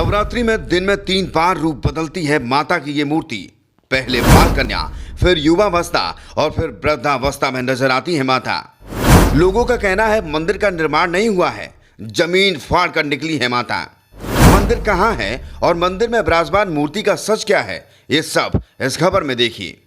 नवरात्रि में दिन में 3 बार रूप बदलती है माता की ये मूर्ति। पहले बाल कन्या, फिर युवावस्था और फिर वृद्धावस्था में नजर आती है माता। लोगों का कहना है मंदिर का निर्माण नहीं हुआ है, जमीन फाड़ कर निकली है माता। मंदिर कहाँ है और मंदिर में विराजमान मूर्ति का सच क्या है, ये सब इस खबर में देखिए।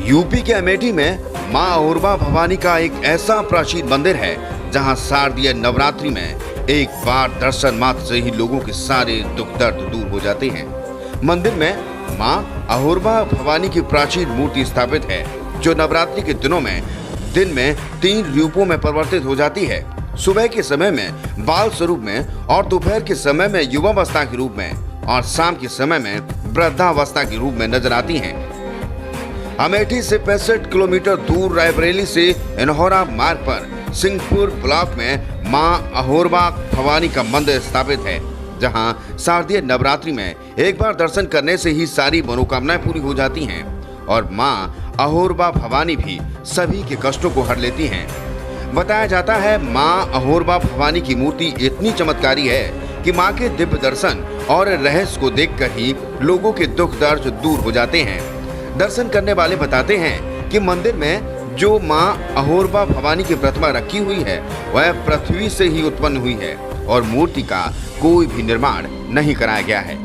यूपी के अमेठी में मां अहोरबा भवानी का एक ऐसा प्राचीन मंदिर है जहां शारदीय नवरात्रि में एक बार दर्शन मात्र से ही लोगों के सारे दुख दर्द दूर हो जाते हैं। मंदिर में मां अहोरबा भवानी की प्राचीन मूर्ति स्थापित है जो नवरात्रि के दिनों में दिन में 3 रूपों में परिवर्तित हो जाती है। सुबह के समय में बाल स्वरूप में और दोपहर के समय में युवावस्था के रूप में और शाम के समय में वृद्धावस्था के रूप में नजर आती हैं। अमेठी से 65 किलोमीटर दूर रायबरेली से इनहौरा मार्ग पर सिंहपुर ब्लॉक में मां अहोरबा भवानी का मंदिर स्थापित है, जहां शारदीय नवरात्रि में एक बार दर्शन करने से ही सारी मनोकामनाएं पूरी हो जाती हैं और मां अहोरबा भवानी भी सभी के कष्टों को हर लेती हैं। बताया जाता है मां अहोरबा भवानी की मूर्ति इतनी चमत्कारी है कि मां के दिव्य दर्शन और रहस्य को देखकर ही लोगों के दुख दर्द दूर हो जाते हैं। दर्शन करने वाले बताते हैं कि मंदिर में जो मां अहोरबा भवानी की प्रतिमा रखी हुई है वह पृथ्वी से ही उत्पन्न हुई है और मूर्ति का कोई भी निर्माण नहीं कराया गया है।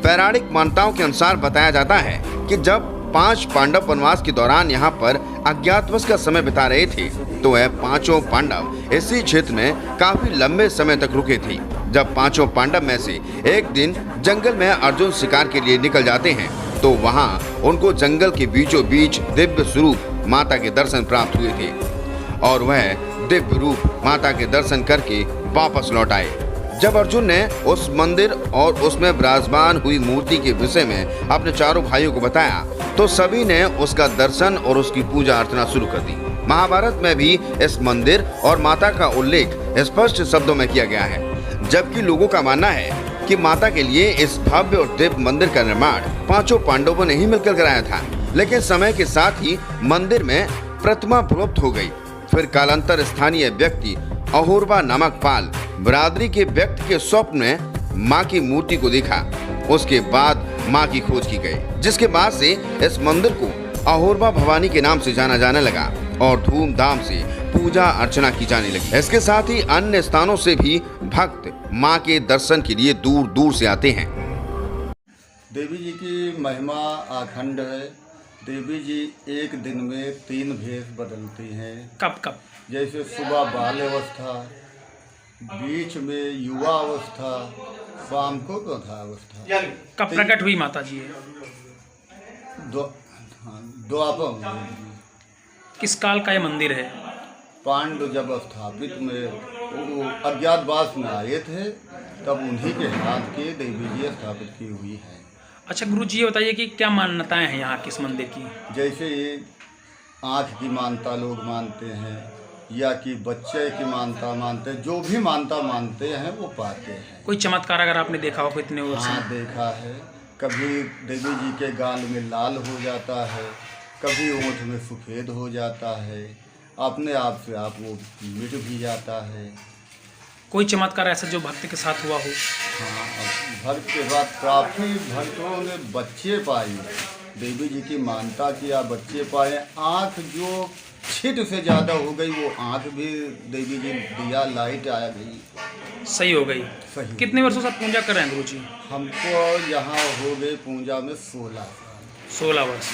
पौराणिक मान्यताओं के अनुसार बताया जाता है कि जब 5 पांडव वनवास के दौरान यहाँ पर अज्ञातवास का समय बिता रहे थे तो वह 5 पांडव इसी क्षेत्र में काफी लंबे समय तक रुके थे। जब 5 पांडव में से एक दिन जंगल में अर्जुन शिकार के लिए निकल जाते हैं तो वहां उनको जंगल के बीचों बीच दिव्य स्वरूप माता के दर्शन प्राप्त हुए थे और वह दिव्य रूप माता के दर्शन करके वापस लौट आए। जब अर्जुन ने उस मंदिर और उसमें विराजमान हुई मूर्ति के विषय में अपने चारों भाइयों को बताया तो सभी ने उसका दर्शन और उसकी पूजा अर्चना शुरू कर दी। महाभारत में भी इस मंदिर और माता का उल्लेख स्पष्ट शब्दों में किया गया है, जबकि लोगों का मानना है कि माता के लिए इस भव्य और दिव्य मंदिर का निर्माण 5 पांडवों ने ही मिलकर कराया था, लेकिन समय के साथ ही मंदिर में प्रतिमा विलुप्त हो गई। फिर कालांतर स्थानीय व्यक्ति अहोरबा नामक पाल बिरादरी के व्यक्ति के स्वप्न में मां की मूर्ति को देखा। उसके बाद मां की खोज की गई, जिसके बाद से इस मंदिर को अहोरबा भवानी के नाम से जाना जाने लगा और धूमधाम से पूजा अर्चना की जाने लगी। इसके साथ ही अन्य स्थानों से भी भक्त मां के दर्शन के लिए दूर दूर से आते हैं। देवी जी की महिमा अखंड है। देवी जी एक दिन में 3 भेष बदलती हैं। कब कब? जैसे सुबह बाल अवस्था, बीच में युवा अवस्था, शाम को वृद्धावस्था। कब प्रकट हुई माता जी? द्वापर। किस काल का ये मंदिर है? पांडव जब स्थापित में वो अज्ञातवास में आए थे तब उन्हीं के हाथ के देवी जी स्थापित की हुई है। अच्छा गुरु जी, ये बताइए कि क्या मान्यताएं हैं यहाँ किस मंदिर की? जैसे ये आँख की मानता लोग मानते हैं या कि बच्चे की मानता मानते हैं, जो भी मानता मानते हैं वो पाते हैं। कोई चमत्कार अगर आपने देखा हो इतने वर्ष? हाँ, देखा है। कभी देवी जी के गाल में लाल हो जाता है, कभी ओंठ में सफ़ेद हो जाता है, अपने आप से आप वो मिट भी जाता है। कोई चमत्कार ऐसा जो भक्त के साथ हुआ हो? हाँ, भक्त के बाद काफ़ी भक्तों ने बच्चे पाए, देवी जी की मानता किया, बच्चे पाए। आँख जो छिट से ज़्यादा हो गई वो आँख भी देवी जी दिया, लाइट आ गई, सही हो गई। सही। कितने वर्षों से पूजा कर रहे हैं गुरु जी? हमको यहाँ हो गए पूजा में 16 साल। 16 वर्ष।